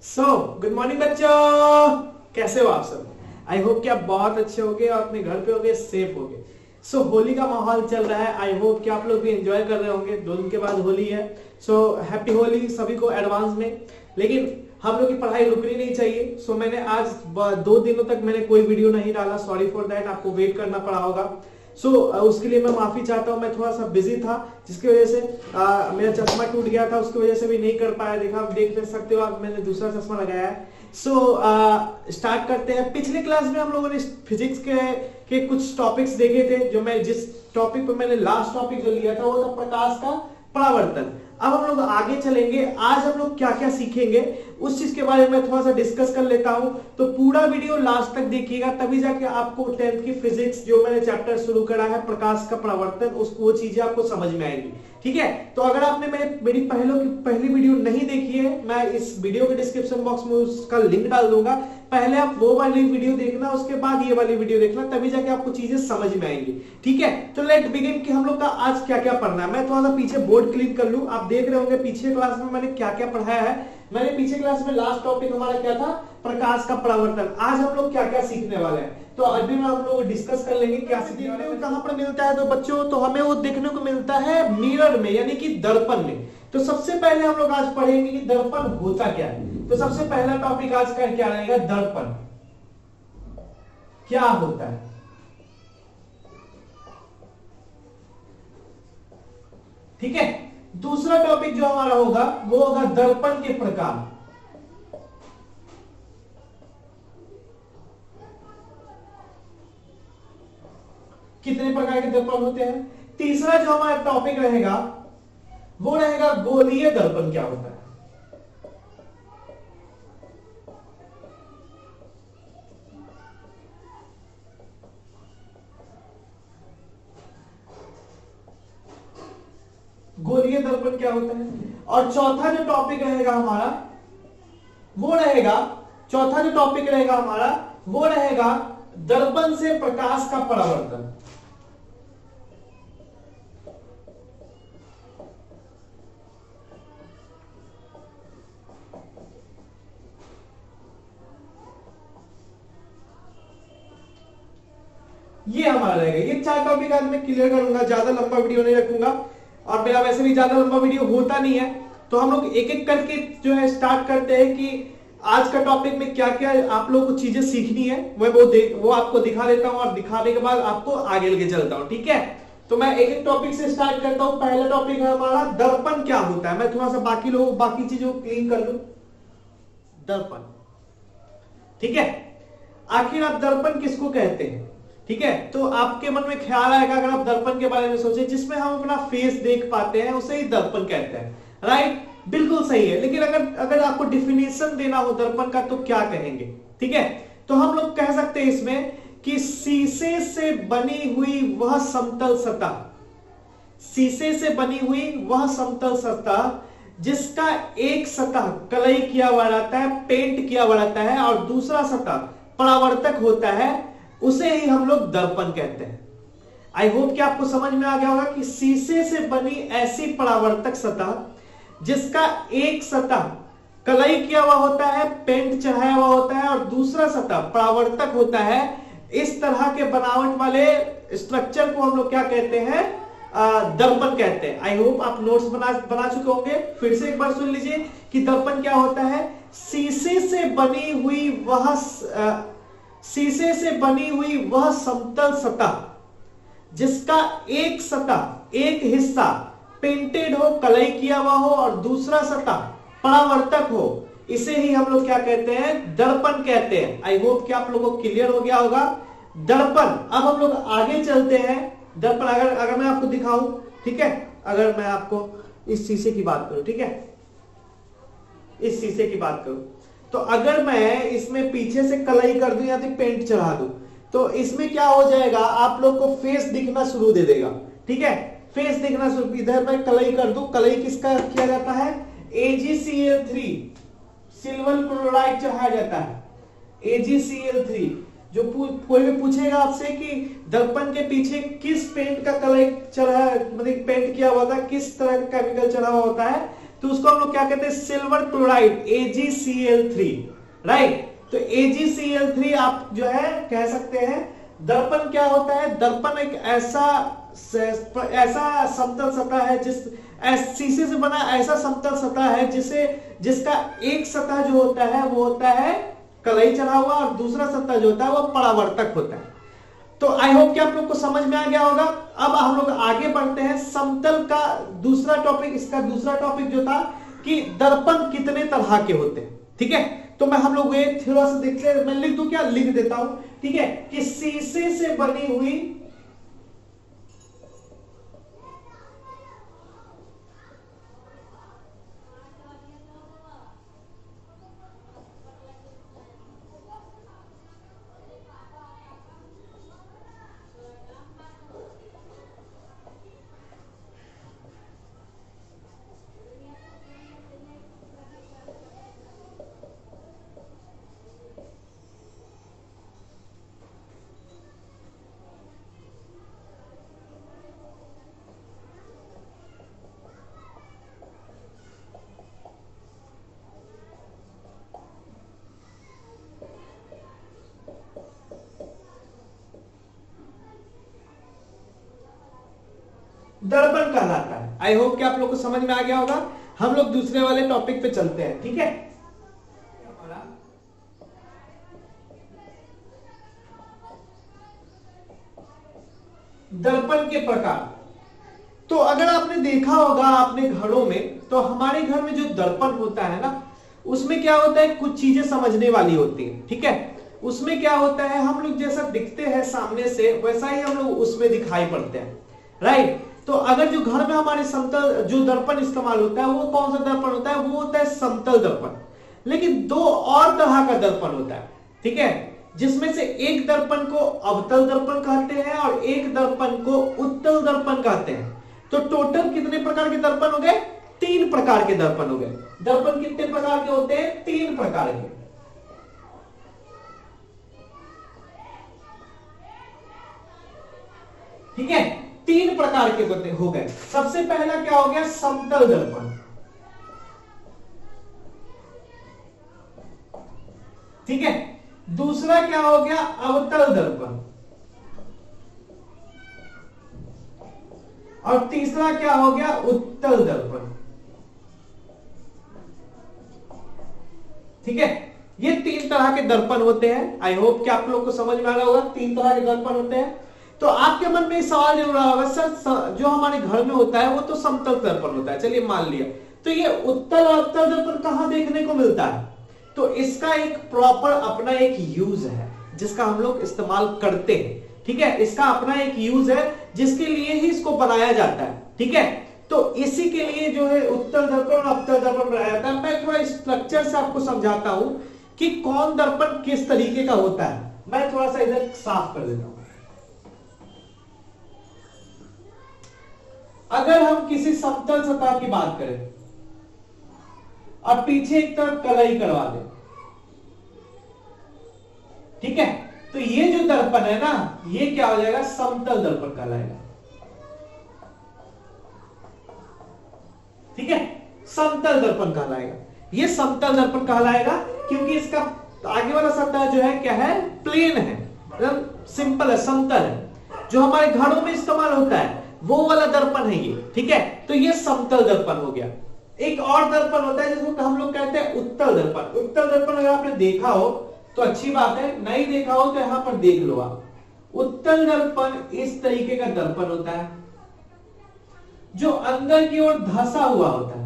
Good morning बच्चों, कैसे हो आप सब। आई होप कि आप बहुत अच्छे होगे और अपने घर पे होगे, सेफ होगे। होली का माहौल चल रहा है। आई होप कि आप लोग भी एंजॉय कर रहे होंगे। 2 दिन के बाद होली है। हैप्पी होली सभी को एडवांस में। लेकिन हम लोग की पढ़ाई रुकनी नहीं चाहिए। मैंने आज 2 दिनों तक मैंने कोई वीडियो नहीं डाला। सॉरी फॉर दैट, आपको वेट करना पड़ा होगा। उसके लिए मैं माफी चाहता हूँ। मैं थोड़ा सा बिजी था, जिसकी वजह से मेरा चश्मा टूट गया था, उसकी वजह से भी नहीं कर पाया। देखा, आप देख सकते हो, आप मैंने दूसरा चश्मा लगाया है। स्टार्ट करते हैं। पिछले क्लास में हम लोगों ने फिजिक्स के कुछ टॉपिक्स देखे थे। जो मैं जिस टॉपिक पर मैंने लास्ट टॉपिक जो लिया था वो था प्रकाश का परावर्तन। अब हम लोग आगे चलेंगे। आज हम लोग क्या क्या सीखेंगे उस चीज के बारे में थोड़ा सा डिस्कस कर लेता हूं। तो पूरा वीडियो लास्ट तक देखिएगा, तभी जाके आपको 10th की फिजिक्स जो मैंने चैप्टर शुरू करा है प्रकाश का परावर्तन, वो चीजें आपको समझ में आएंगी। ठीक है, तो अगर आपने मेरी पहली वीडियो नहीं देखी है, मैं इस वीडियो के डिस्क्रिप्शन बॉक्स में उसका लिंक डाल दूंगा। पहले आप वो वाली वीडियो देखना, उसके बाद ये वाली वीडियो देखना, तभी जाके आपको चीजें समझ में आएंगी। ठीक है, तो लेट बिगिन कि हम लोग का आज क्या क्या पढ़ना है। मैं थोड़ा सा पीछे बोर्ड क्लिक कर लूं। आप देख रहे होंगे पीछे क्लास में मैंने क्या क्या पढ़ाया है। मैंने पीछे क्लास में लास्ट टॉपिक हमारा क्या था, प्रकाश का परावर्तन। आज हम लोग क्या क्या सीखने वाले हैं, तो अभी में हम लोग डिस्कस कर लेंगे क्या सीखने वाले हैं। कहां पर मिलता है तो बच्चों, तो हमें वो देखने को मिलता है मिरर में, यानी कि दर्पण में। तो सबसे पहले हम लोग आज पढ़ेंगे कि दर्पण होता क्या है। तो सबसे पहला टॉपिक आज का क्या रहेगा, दर्पण क्या होता है। ठीक है, दूसरा टॉपिक जो हमारा होगा वो होगा दर्पण के प्रकार। कितने प्रकार के दर्पण होते हैं। तीसरा जो हमारा टॉपिक रहेगा वो रहेगा गोलीय दर्पण क्या होता है। गोलीय दर्पण क्या होता है। और चौथा जो टॉपिक रहेगा हमारा वो रहेगा, चौथा जो टॉपिक रहेगा हमारा वो रहेगा दर्पण से प्रकाश का परावर्तन। ये हमारा रहेगा। ये 4 टॉपिक आज मैं क्लियर करूंगा, ज्यादा लंबा वीडियो नहीं रखूंगा, और मेरा वैसे भी ज्यादा लंबा वीडियो होता नहीं है। तो हम लोग एक एक करके जो है स्टार्ट करते हैं कि आज का टॉपिक में क्या क्या आप लोगों को चीजें सीखनी है। मैं वो आपको दिखा देता हूं, और दिखाने के बाद आपको आगे लेके चलता हूं। ठीक है, तो मैं एक एक टॉपिक से स्टार्ट करता हूं। पहला टॉपिक है हमारा दर्पण क्या होता है। मैं थोड़ा सा बाकी चीजों को क्लीन कर लूं। दर्पण, ठीक है, आखिर आप दर्पण किसको कहते हैं। ठीक है, तो आपके मन में ख्याल आएगा अगर आप दर्पण के बारे में सोचे, जिसमें हम अपना फेस देख पाते हैं उसे ही दर्पण कहते हैं। राइट, बिल्कुल सही है। लेकिन अगर आपको डिफिनेशन देना हो दर्पण का तो क्या कहेंगे। ठीक है, तो हम लोग कह सकते हैं इसमें कि शीशे से बनी हुई वह समतल सतह, शीशे से बनी हुई वह समतल सतह जिसका एक सतह कलई किया हुआ रहता है, पेंट किया हुआ रहता है, और दूसरा सतह परावर्तक होता है, उसे ही हम लोग दर्पण कहते हैं। आई होप कि आपको समझ में आ गया होगा कि शीशे से बनी ऐसी परावर्तक सतह जिसका एक सतह कलई किया हुआ होता है, पेंट चढ़ाया हुआ होता है, और दूसरा सतह परावर्तक होता है, इस तरह के बनावट वाले स्ट्रक्चर को हम लोग क्या कहते हैं, दर्पण कहते हैं। आई होप आप नोट्स बना चुके होंगे। फिर से एक बार सुन लीजिए कि दर्पण क्या होता है। शीशे से बनी हुई वह समतल सतह जिसका एक हिस्सा पेंटेड हो, कलई किया हुआ हो, और दूसरा सतह परावर्तक हो, इसे ही हम लोग क्या कहते हैं, दर्पण कहते हैं। आई होप कि आप लोगों को क्लियर हो गया होगा दर्पण। अब हम लोग आगे चलते हैं। दर्पण अगर मैं आपको दिखाऊं, ठीक है, अगर मैं आपको इस शीशे की बात करूं, ठीक है, इस शीशे की बात करूं, तो अगर मैं इसमें पीछे से कलई कर दूं या फिर पेंट चढ़ा दूं, तो इसमें क्या हो जाएगा, आप लोग को फेस दिखना शुरू दे देगा। ठीक है, फेस दिखना शुरू। इधर मैं कलई कर दूं, कलई किसका किया जाता है, AgCl3 सिल्वर क्लोराइड चढ़ाया जाता है। AgCl3 जो कोई भी पूछेगा आपसे कि दर्पण के पीछे किस पेंट का कलर चढ़ा, मतलब पेंट किया हुआ था, किस तरह का केमिकल चढ़ा हुआ होता है, तो उसको हम लोग क्या कहते हैं, सिल्वर क्लोराइड AgCl3, राइट। तो AgCl3 आप जो है कह सकते हैं दर्पण क्या होता है, दर्पण एक ऐसा समतल सतह है शीशे से बना ऐसा समतल सतह है जिसका एक सतह जो होता है वो होता है कलई चढ़ा हुआ और दूसरा सतह जो होता है वो परावर्तक होता है। तो आई होप कि आप लोग को समझ में आ गया होगा। अब हम लोग आगे बढ़ते हैं समतल का दूसरा टॉपिक। इसका दूसरा टॉपिक जो था कि दर्पण कितने तरह के होते हैं, ठीक है। तो मैं हम लोग ये थोड़ा सा देखते हैं, मैं लिख दूं क्या, लिख देता हूं, ठीक है, कि शीशे से बनी हुई दर्पण कहलाता है। आई होप कि आप लोग को समझ में आ गया होगा। हम लोग दूसरे वाले टॉपिक पे चलते हैं, ठीक है। दर्पण के प्रकार, तो अगर आपने देखा होगा अपने घरों में, तो हमारे घर में जो दर्पण होता है ना, उसमें क्या होता है, कुछ चीजें समझने वाली होती है, ठीक है। उसमें क्या होता है, हम लोग जैसा दिखते हैं सामने से वैसा ही हम लोग उसमें दिखाई पड़ते हैं, राइट। तो अगर जो घर में हमारे समतल जो दर्पण इस्तेमाल होता है वो कौन सा दर्पण होता है, वो होता है समतल दर्पण। लेकिन दो और तरह का दर्पण होता है, ठीक है, जिसमें से एक दर्पण को अवतल दर्पण कहते हैं और एक दर्पण को उत्तल दर्पण कहते हैं। तो टोटल कितने प्रकार के दर्पण हो गए, 3 प्रकार के दर्पण हो गए। दर्पण कितने प्रकार के होते हैं, 3 प्रकार के, ठीक है, 3 प्रकार के हो गए। सबसे पहला क्या हो गया, समतल दर्पण, ठीक है। दूसरा क्या हो गया, अवतल दर्पण, और तीसरा क्या हो गया, उत्तल दर्पण, ठीक है। ये 3 तरह के दर्पण होते हैं। आई होप कि आप लोग को समझ में आ रहा होगा 3 तरह के दर्पण होते हैं। तो आपके मन में सवाल जरूर रहा होगा, सर जो हमारे घर में होता है वो तो समतल दर्पण होता है, चलिए मान लिया, तो ये उत्तल और अवतल दर्पण कहां देखने को मिलता है। तो इसका एक प्रॉपर अपना एक यूज है जिसका हम लोग इस्तेमाल करते हैं, ठीक है। इसका अपना एक यूज है जिसके लिए ही इसको बनाया जाता है, ठीक है। तो इसी के लिए जो है उत्तल दर्पण और अवतल दर्पण बनाया जाता है। मैं थोड़ा स्ट्रक्चर से आपको समझाता हूं कि कौन दर्पण किस तरीके का होता है। मैं थोड़ा सा इधर साफ कर देता हूं। अगर हम किसी समतल सतह की बात करें और पीछे एक तरफ कलई करवा दें, ठीक है, तो ये जो दर्पण है ना, ये क्या हो जाएगा, समतल दर्पण कहलाएगा, ठीक है, समतल दर्पण कहलाएगा। ये समतल दर्पण कहलाएगा क्योंकि इसका आगे वाला सतह जो है क्या है, प्लेन है, मतलब सिंपल है, समतल है। जो हमारे घरों में इस्तेमाल होता है वो वाला दर्पण है ये, ठीक है। तो ये समतल दर्पण हो गया। एक और दर्पण होता है जिसको हम लोग कहते हैं उत्तल दर्पण। उत्तल दर्पण अगर आपने देखा हो तो अच्छी बात है, नहीं देखा हो तो यहां पर देख लो आप। उत्तल दर्पण इस तरीके का दर्पण होता है जो अंदर की ओर धंसा हुआ होता है।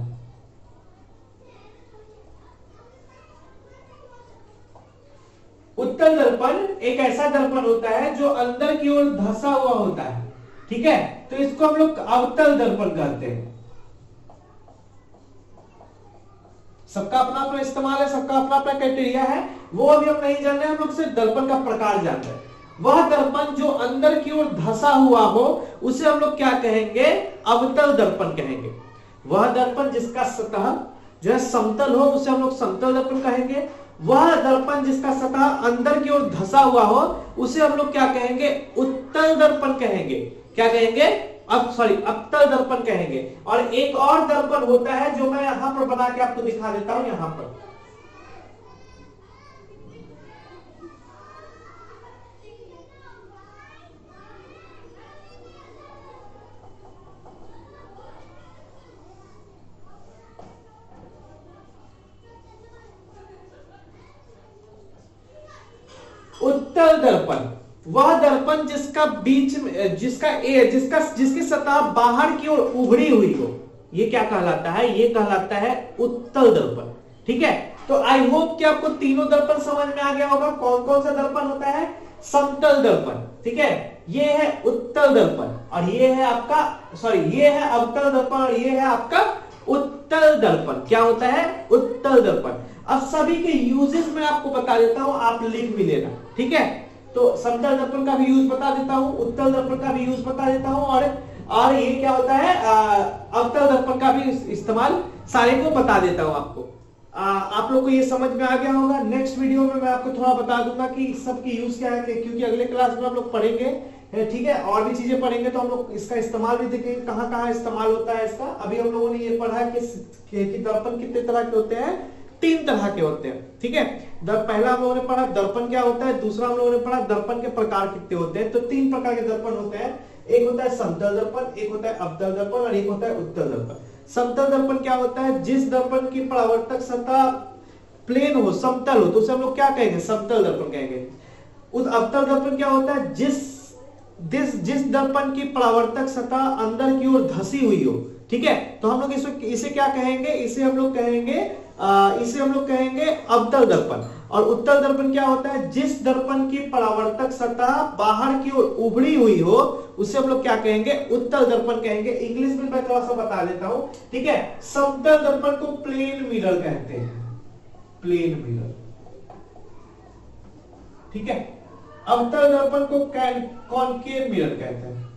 उत्तल दर्पण एक ऐसा दर्पण होता है जो अंदर की ओर धंसा हुआ होता है, ठीक है। तो इसको हम लोग अवतल दर्पण कहते हैं। सबका अपना अपना इस्तेमाल है, सबका अपना अपना क्राइटेरिया है, वो अभी हम नहीं जान रहे, हम लोग सिर्फ दर्पण का प्रकार जान रहे हैं। वह दर्पण जो अंदर की ओर धंसा हुआ हो उसे हम लोग क्या कहेंगे, अवतल दर्पण कहेंगे। वह दर्पण जिसका सतह जो है समतल हो उसे हम लोग समतल दर्पण कहेंगे। वह दर्पण जिसका सतह अंदर की ओर धंसा हुआ हो उसे हम लोग क्या कहेंगे, उत्तल दर्पण कहेंगे। क्या कहेंगे, अब सॉरी अवतल दर्पण कहेंगे। और एक और दर्पण होता है जो मैं यहां पर बना के आपको दिखा देता हूं, यहां पर उत्तल दर्पण, वह दर्पण जिसका बीच में जिसकी सतह बाहर की ओर उभरी हुई हो, ये क्या कहलाता है, ये कहलाता है उत्तल दर्पण। ठीक है, तो आई होप कि आपको तीनों दर्पण समझ में आ गया होगा। कौन कौन सा दर्पण होता है, समतल दर्पण, ठीक है, ये है उत्तल दर्पण, और ये है आपका ये है अवतल दर्पण, और ये है आपका उत्तल दर्पण। क्या होता है, उत्तल दर्पण। अब सभी के यूजेस में आपको बता देता हूं, आप लिख भी लेना। ठीक है, तो समतल दर्पण का भी यूज बता देता हूं, उत्तल दर्पण का भी यूज बता देता हूं, और ये क्या होता है, अवतल दर्पण का भी इस्तेमाल सारे को बता देता हूं आपको। आप लोग को ये समझ में आ गया होगा। नेक्स्ट वीडियो में मैं आपको थोड़ा बता दूंगा कि सबकी यूज क्या है, क्योंकि अगले क्लास में हम लोग पढ़ेंगे, ठीक है, और भी चीजें पढ़ेंगे, तो हम लोग इसका इस्तेमाल भी देखेंगे, कहां कहां इस्तेमाल होता है इसका। अभी हम लोगों ने ये पढ़ा कि दर्पण कितने तरह के होते हैं, 3 तरह के होते हैं। ठीक है, पहला हम लोगों ने पढ़ा दर्पण क्या होता है, दूसरा हम लोगों ने पढ़ा दर्पण के प्रकार कितने होते हैं। तो 3 प्रकार के दर्पण होते हैं, एक होता है समतल दर्पण, एक होता है अवतल दर्पण, और एक होता है उत्तल दर्पण। समतल दर्पण क्या होता है, जिस दर्पण की परावर्तक सतह प्लेन हो, समतल हो, तो उसे हम लोग क्या कहेंगे, समतल दर्पण कहेंगे। उस अवतल दर्पण क्या होता है, जिस दर्पण की परावर्तक सतह अंदर की ओर धसी हुई हो। ठीक है, तो हम लोग इसे क्या कहेंगे, इसे हम लोग कहेंगे अवतल दर्पण। और उत्तल दर्पण क्या होता है, जिस दर्पण की परावर्तक सतह बाहर की ओर उभड़ी हुई हो, उसे हम लोग क्या कहेंगे, उत्तल दर्पण कहेंगे। इंग्लिश में मैं थोड़ा सा बता देता हूं। ठीक है, समतल दर्पण को प्लेन मिरर कहते हैं, प्लेन मिरर। ठीक है, अवतल दर्पण को कॉनकेव मिरर कहते हैं,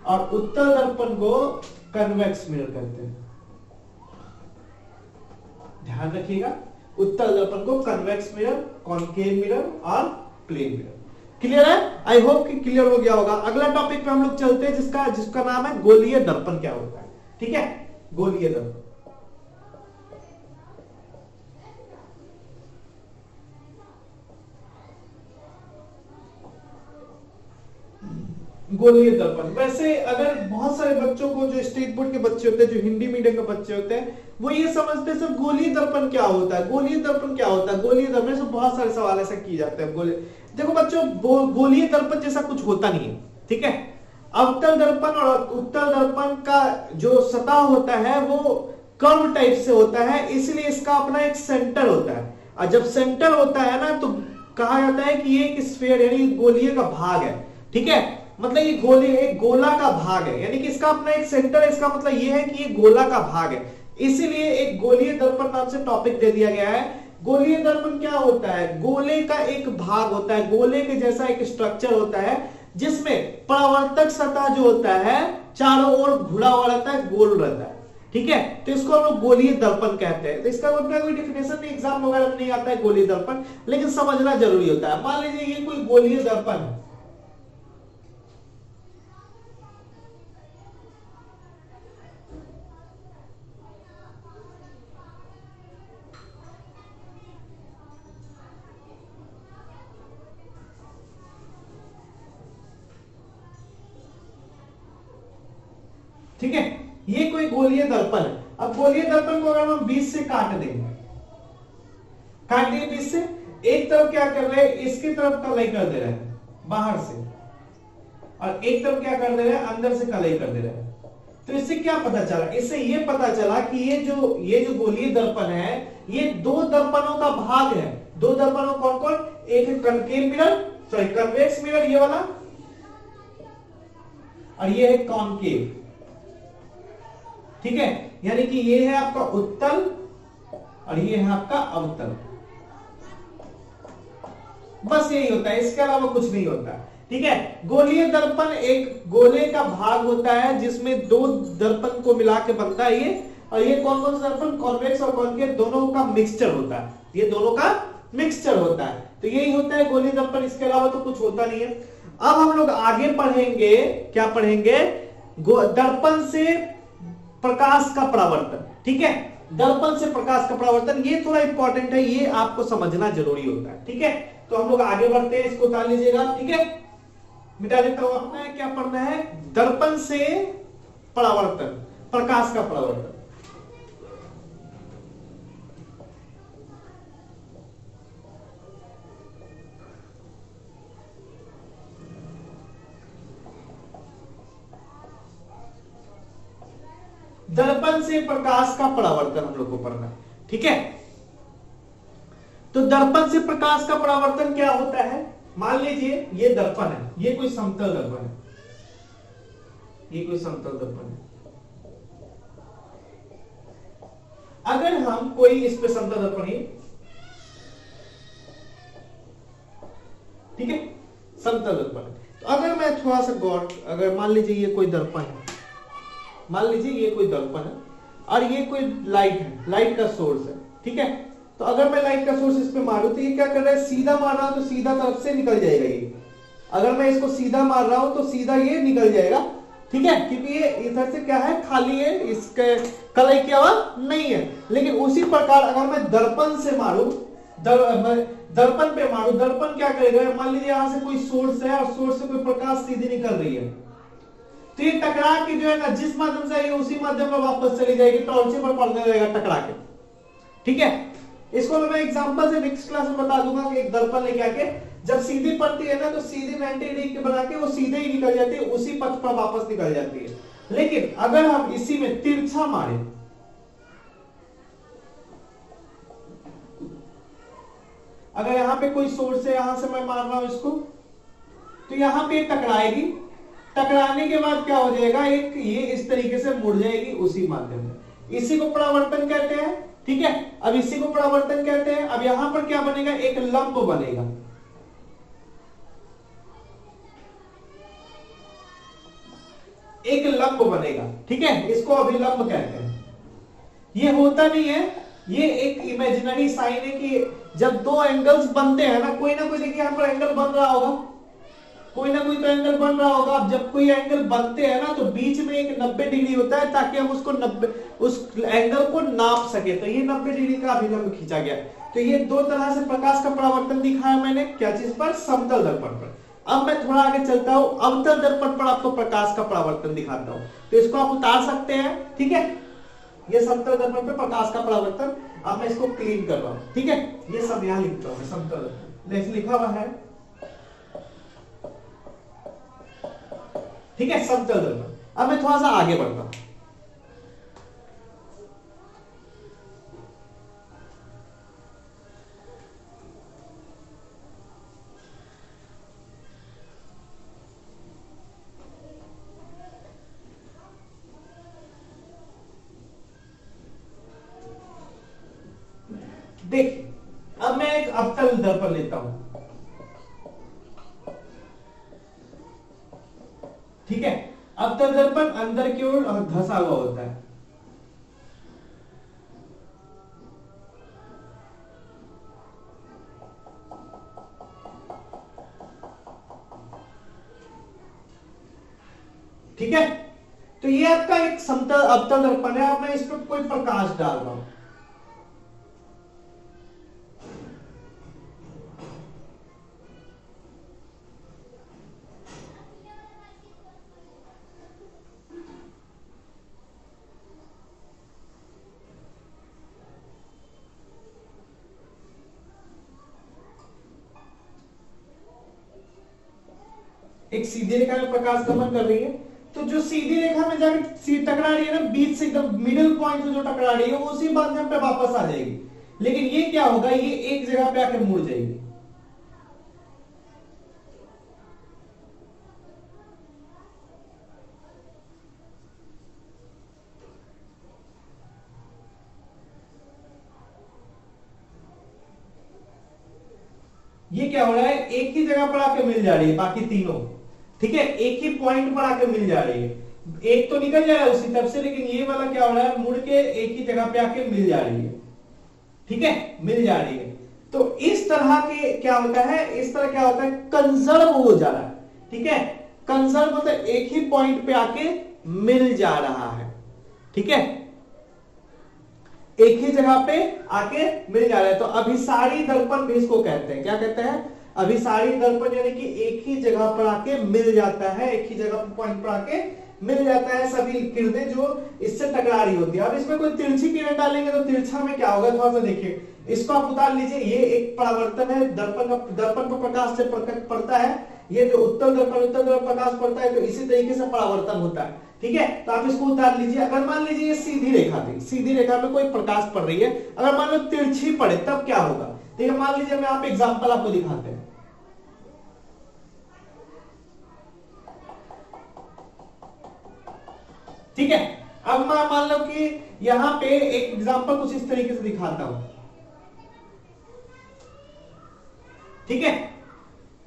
और उत्तल दर्पण को कन्वेक्स मिरर कहते हैं। ध्यान रखिएगा, उत्तल दर्पण को कन्वेक्स मिरर, कॉनकेव मिरर और प्लेन मिरर। क्लियर है, आई होप कि क्लियर हो गया होगा। अगला टॉपिक पे हम लोग चलते हैं, जिसका नाम है गोलीय दर्पण क्या होता है। ठीक है, गोलीय दर्पण, गोलीय दर्पण। वैसे अगर बहुत सारे बच्चों को, जो स्टेट बोर्ड के बच्चे होते हैं, जो हिंदी मीडियम के बच्चे होते हैं, वो ये समझते हैं सर गोलीय दर्पण क्या होता है, गोलीय दर्पण क्या होता है, गोलीय दर्पण से बहुत सारे सवाल ऐसे किए जाते हैं। देखो बच्चों, गोलीय दर्पण जैसा कुछ होता नहीं है। ठीक है, अवतल दर्पण और उत्तल दर्पण का जो सतह होता है वो कर्व टाइप से होता है, इसलिए इसका अपना एक सेंटर होता है। और जब सेंटर होता है ना, तो कहा जाता है कि ये एक स्फीयर यानी गोलीय का भाग है। ठीक है, मतलब ये एक गोला का भाग है, यानी कि इसका अपना एक सेंटर है। इसका मतलब ये है कि ये गोला का भाग है, इसीलिए एक गोलीय दर्पण नाम से टॉपिक दे दिया गया है। गोलीय दर्पण क्या होता है, गोले का एक भाग होता है, गोले के जैसा एक स्ट्रक्चर होता है, जिसमें परावर्तक सतह जो होता है चारों ओर घुरा हुआ रहता है, गोल रहता है। ठीक है, तो इसको हम लोग गोलीय दर्पण कहते हैं। तो इसका अपना कोई डेफिनेशन नहीं, एग्जाम वगैरह में नहीं आता है गोलीय दर्पण, लेकिन समझना जरूरी होता है। मान लीजिए ये कोई गोलीय दर्पण है, ठीक है, ये कोई गोलीय दर्पण है। अब गोलीय दर्पण को अगर हम 20 से काट देंगे 20 से, एक तरफ क्या कर रहे हैं, इसकी तरफ कलाई कर दे रहे हैं बाहर से, और एक तरफ क्या कर दे रहे हैं, अंदर से कलाई कर दे रहे हैं। तो इससे क्या पता चला, इससे ये पता चला कि ये जो गोलीय दर्पण है, ये 2 दर्पणों का भाग है। 2 दर्पणों कौन कौन, एक है concave mirror, sorry convex mirror ये वाला, और ये है कॉनकेव। ठीक है, यानी कि ये है आपका उत्तल और ये है आपका अवतल। बस यही होता है, इसके अलावा कुछ नहीं होता। ठीक है, गोलीय दर्पण एक गोले का भाग होता है जिसमें 2 दर्पण को मिला के बनता है ये, और ये कौन कौन सा दर्पण, कॉन्वेक्स और कॉनकेव दोनों का मिक्सचर होता है, ये दोनों का मिक्सचर होता है। तो यही होता है गोलीय दर्पण, इसके अलावा तो कुछ होता नहीं है। अब हम लोग आगे पढ़ेंगे, क्या पढ़ेंगे, दर्पण से प्रकाश का परावर्तन। ठीक है, दर्पण से प्रकाश का परावर्तन, ये थोड़ा इंपॉर्टेंट है, ये आपको समझना जरूरी होता है। ठीक है, तो हम लोग आगे बढ़ते हैं, इसको उतार लीजिएगा। ठीक है, मिटा देता हूं। अपना क्या पढ़ना है, दर्पण से परावर्तन, प्रकाश का परावर्तन। दर्पण से प्रकाश का परावर्तन हम लोग को पढ़ना है। ठीक है, तो दर्पण से प्रकाश का परावर्तन क्या होता है, मान लीजिए ये दर्पण है, ये कोई समतल दर्पण है, ये कोई समतल दर्पण है। अगर हम कोई इस पे समतल दर्पण है, ठीक है, समतल दर्पण है, तो अगर मैं थोड़ा सा गौर, अगर मान लीजिए ये कोई दर्पण है, मान लीजिए ये कोई दर्पण है और ये कोई लाइट है, लाइट का सोर्स है। ठीक है, तो अगर मैं लाइट का सोर्स इस पे मारूं तो ये क्या कर रहा है, सीधा मार रहा हूं तो सीधा तरफ से निकल जाएगा ये। अगर मैं इसको सीधा मार रहा हूं तो सीधा ये निकल जाएगा। ठीक है, क्योंकि ये इधर से क्या है, खाली है, इसके कलाई की आवाज नहीं है। लेकिन उसी प्रकार अगर मैं दर्पण से मारूं, दर्पण पे मारूं, दर्पण क्या करेगा, मान लीजिए यहां से कोई सोर्स है और सोर्स से कोई प्रकाश सीधी निकल रही है, तो ये टकरा के जो है ना, जिस माध्यम से आई है उसी माध्यम में वापस चली जाएगी, टॉर्च पर पड़ने लगेगा टकरा के। ठीक है, इसको मैं एग्जांपल से नेक्स्ट क्लास में बता दूंगा कि एक दर्पण लेके आके जब सीधी पड़ती है ना, तो सीधी 90 डिग्री के बना के वो सीधे ही निकल जाती है, उसी पथ पर वापस निकल जाती है। लेकिन अगर हम इसी में तिरछा मारे, अगर यहां पे कोई सोर्स है, यहां से मैं मार रहा हूं इसको, तो यहां पे टकराएगी, टकराने के बाद क्या हो जाएगा, एक ये इस तरीके से मुड़ जाएगी उसी माध्यम में। इसी को परावर्तन कहते हैं। ठीक है, अब इसी को परावर्तन कहते हैं। अब यहां पर क्या बनेगा, एक लंब बनेगा, एक लंब बनेगा। ठीक है, इसको अभिलंब कहते हैं। ये होता नहीं है, ये एक इमेजिनरी साइन है कि जब दो एंगल्स बनते हैं ना कोई देखिए यहां पर एंगल बन रहा होगा, कोई ना कोई तो एंगल बन रहा होगा। अब जब कोई एंगल बनते हैं ना, तो बीच में एक 90 डिग्री होता है, ताकि हम उसको 90 उस एंगल को नाप सके। तो ये 90 डिग्री का अभिलंब खींचा गया। तो ये दो तरह से प्रकाश का परावर्तन दिखाया मैंने, क्या चीज पर, समतल दर्पण पर। अब मैं थोड़ा आगे चलता हूं, अवतल दर्पण पर आपको प्रकाश का परावर्तन दिखाता हूं, तो इसको आप उतार सकते हैं। ठीक है, ये समतल दर्पण पर प्रकाश का परावर्तन। अब मैं इसको क्लीन कर रहा हूं। ठीक है, ये सब यहां लिखता हूं, समतल दर्पण लिखा हुआ है। ठीक है, समतल दर्पण। अब मैं थोड़ा सा आगे बढ़ता हूं। देख, अब मैं एक अवतल दर्पण लेता हूं। ठीक है, अवतल दर्पण अंदर की ओर धंसा हुआ होता है। ठीक है, तो ये आपका एक समतल अवतल दर्पण है। अब मैं इस पर कोई प्रकाश डाल रहा हूं। एक सीधी रेखा में प्रकाश गमन कर रही है, तो जो सीधी रेखा में जाके टकरा रही है ना, बीच से एकदम मिडिल पॉइंट से जो टकरा रही है, वो उसी माध्यम पे वापस आ जाएगी। लेकिन ये क्या होगा, ये एक जगह पे आके मुड़ जाएगी। ये क्या हो रहा है, एक ही जगह पर आके मिल जा रही है बाकी तीनों। ठीक है, एक ही पॉइंट पर आके मिल जा रही है। एक तो निकल जा रहा है उसी तरफ से, लेकिन ये वाला क्या हो रहा है, मुड़ के एक ही जगह पे आके मिल जा रही है। ठीक है, मिल जा रही है। तो इस तरह के क्या होता है, इस तरह क्या होता है, कंजर्व हो जा रहा है। ठीक है, कंसर्व मतलब एक ही पॉइंट पे आके मिल जा रहा है, ठीक है, एक ही जगह पे आके मिल जा रहा है। तो अभिसारी दर्पण भी इसको कहते हैं, क्या कहते हैं, अभिसारी दर्पण, यानी कि एक ही जगह पर आके मिल जाता है, एक ही जगह पॉइंट पर आके मिल जाता है सभी किरणें जो इससे टकरा रही होती है। अब इसमें कोई तिरछी किरण डालेंगे तो तिरछा में क्या होगा, थोड़ा सा देखिए, इसको आप उतार लीजिए, ये एक परावर्तन है, दर्पण पर प्रकाश से पड़ता है, ये जो उत्तल दर्पण प्रकाश पड़ता है, तो इसी तरीके से परावर्तन होता है, ठीक है। तो आप इसको उतार लीजिए। अगर मान लीजिए ये सीधी रेखा थी, सीधी रेखा पे कोई प्रकाश पड़ रही है, अगर मान लो तिरछी पड़े तब क्या होगा, ठीक है। मान लीजिए मैं आप एग्जांपल आपको दिखाते हैं, ठीक है। अब मैं मान लो कि यहां पे एक एग्जांपल कुछ इस तरीके से दिखाता हूं, ठीक है।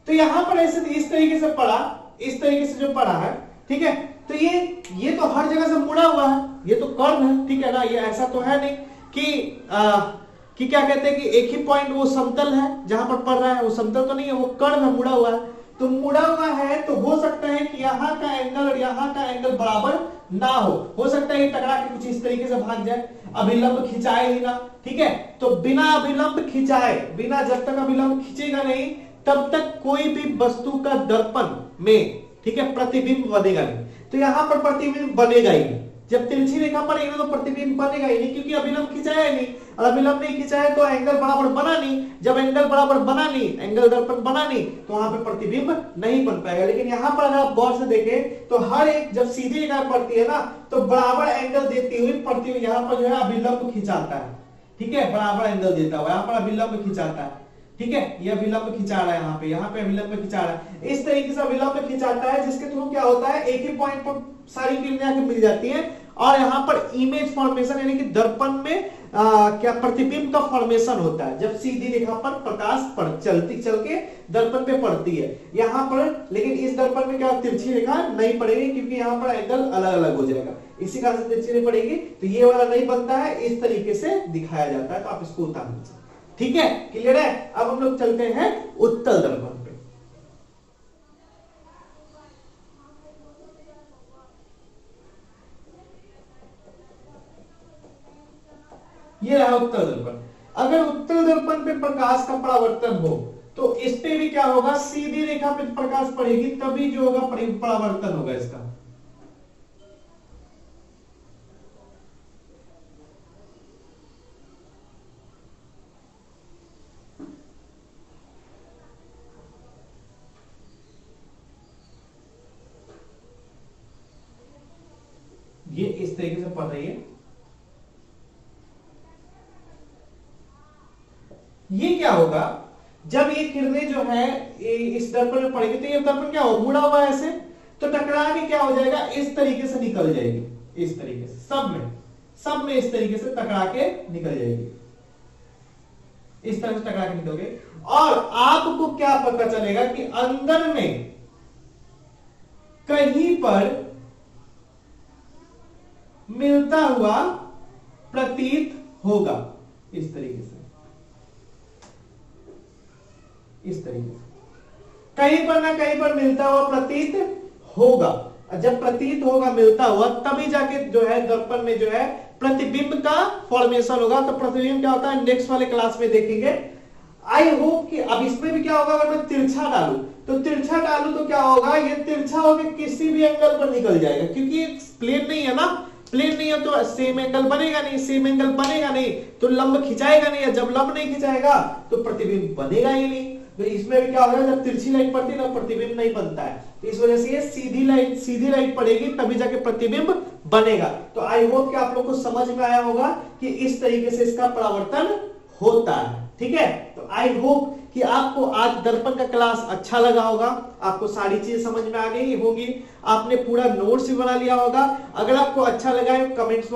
तो यहां पर ऐसे इस तरीके से पड़ा, इस तरीके से जो पड़ा है, ठीक है। तो ये तो हर जगह से मुड़ा हुआ है, ये तो कर्व है, ठीक है ना, ये ऐसा तो है नहीं कि क्या कहते हैं कि एक ही पॉइंट वो समतल है जहां पर पड़ रहा है, वो समतल तो नहीं है, वो कर्व है, मुड़ा हुआ है। तो मुड़ा हुआ है तो हो सकता है कि यहाँ का एंगल और यहाँ का एंगल बराबर ना हो सकता है ये टकरा के कुछ इस तरीके से भाग जाए, अभिलंब खिंचाए ही ना, ठीक है। तो बिना अभिलंब खिंचाए, बिना जब तक अभिलंब खींचेगा नहीं तब तक कोई भी वस्तु का दर्पण में, ठीक है, प्रतिबिंब बनेगा नहीं। तो यहां पर प्रतिबिंब बनेगा ही नहीं, जब तिरछी रेखा पड़ेगी तो प्रतिबिंब बनेगा ही नहीं, क्योंकि अभिलंब खिंचाया ही नहीं, और अभिलंब नहीं खिंचाया तो एंगल बराबर बना नहीं, जब एंगल बराबर बना नहीं, एंगल दर्पण बना नहीं, तो वहां पे प्रतिबिंब नहीं बन पाएगा। लेकिन यहां पर अगर आप गौर से देखें तो हर एक जब सीधी रेखा पड़ती है ना, तो बराबर एंगल देती हुई पड़ती हुई यहां पर जो है अभिलंब खिंचाता है, ठीक है, बराबर एंगल देता हुआ यहां पर अभिलंब खिंचाता है, ठीक है। ये अभिलंब खिंचा रहा है, यहाँ पे अभिलंब खिंचा रहा है, इस तरीके से अभिलंब खिंचाता है, जिसके थ्रू क्या होता है, एक ही पॉइंट पर सारी किरणें आके मिल जाती हैं, और यहाँ पर इमेज फॉर्मेशन यानी कि दर्पण में क्या प्रतिबिंब का फॉर्मेशन होता है, जब सीधी रेखा पर प्रकाश चल के दर्पण पे पड़ती है यहाँ पर। लेकिन इस दर्पण में क्या तिरछी रेखा नहीं पड़ेगी, क्योंकि यहाँ पर एंगल अलग अलग हो जाएगा, इसी कारण से तिरछी नहीं पड़ेगी, तो ये वाला नहीं बनता है, इस तरीके से दिखाया जाता है। तो आप इसको उतार लीजिए, ठीक है, क्लियर है। अब हम लोग चलते हैं उत्तल दर्पण पे। ये रहा उत्तल दर्पण। अगर उत्तल दर्पण पे प्रकाश का परावर्तन हो तो इस पे भी क्या होगा, सीधी रेखा पे प्रकाश पड़ेगी तभी जो होगा परावर्तन होगा इसका। ये इस तरीके से पड़ रही है, ये क्या होगा, जब ये किरणें जो है इस दर्पण में पड़ेगी तो ये दर्पण क्या होगा, मुड़ा हुआ है ऐसे, तो टकरा के क्या हो जाएगा, इस तरीके से निकल जाएगी, इस तरीके से सब में इस तरीके से टकरा के निकल जाएगी, इस तरह से टकरा के निकल गई। और आपको क्या पता चलेगा कि अंदर में कहीं पर मिलता हुआ प्रतीत होगा, इस तरीके से, इस तरीके से कहीं पर ना कहीं पर मिलता हुआ प्रतीत होगा। जब प्रतीत होगा मिलता हुआ तभी जाके जो है दर्पण में जो है प्रतिबिंब का फॉर्मेशन होगा। तो प्रतिबिंब क्या होता है नेक्स्ट वाले क्लास में देखेंगे। आई होप कि अब इसमें भी क्या होगा, अगर मैं तिरछा डालूं तो क्या होगा, ये तिरछा होकर किसी भी एंगल पर निकल जाएगा, क्योंकि प्लेन नहीं है ना, प्लेन नहीं है तो सेम एंगल बनेगा नहीं, तो लंब खिंचाएगा नहीं, जब लंब नहीं खिंचाएगा तो प्रतिबिंब बनेगा ही नहीं। तो इसमें भी क्या होगा, जब तिरछी लाइन पड़ती है ना प्रतिबिंब नहीं बनता है, तो इस वजह से ये सीधी लाइन पड़ेगी तभी जाके प्रतिबिंब बनेगा। तो आई होप कि आप लोग को समझ में आया होगा कि इस तरीके से इसका परावर्तन होता है, ठीक है। तो आई होप कि आपको आज दर्पण का क्लास अच्छा लगा होगा, आपको सारी चीजें समझ में आ गई होगी, आपने पूरा नोट्स भी बना लिया होगा। अगर आपको अच्छा लगा है कमेंट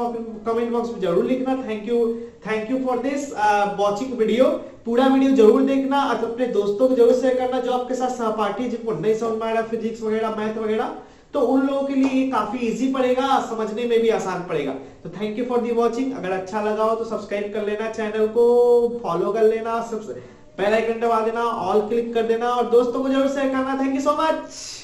बॉक्स में जरूर लिखना। Thank you for this watching video. पूरा वीडियो जरूर देखना और अपने दोस्तों को जरूर शेयर करना जो आपके साथ सहपाठी जिनको नहीं समझ में आ रहा फिजिक्स वगैरह मैथ वगैरह, तो उन लोगों के लिए ये काफी इजी पड़ेगा, समझने में भी आसान पड़ेगा। तो thank you for the watching. अगर अच्छा लगा हो तो सब्सक्राइब कर लेना, चैनल को फॉलो कर लेना, बेल आइकन दबा देना, ऑल क्लिक कर देना और दोस्तों को जरूर शेयर करना। Thank you so much.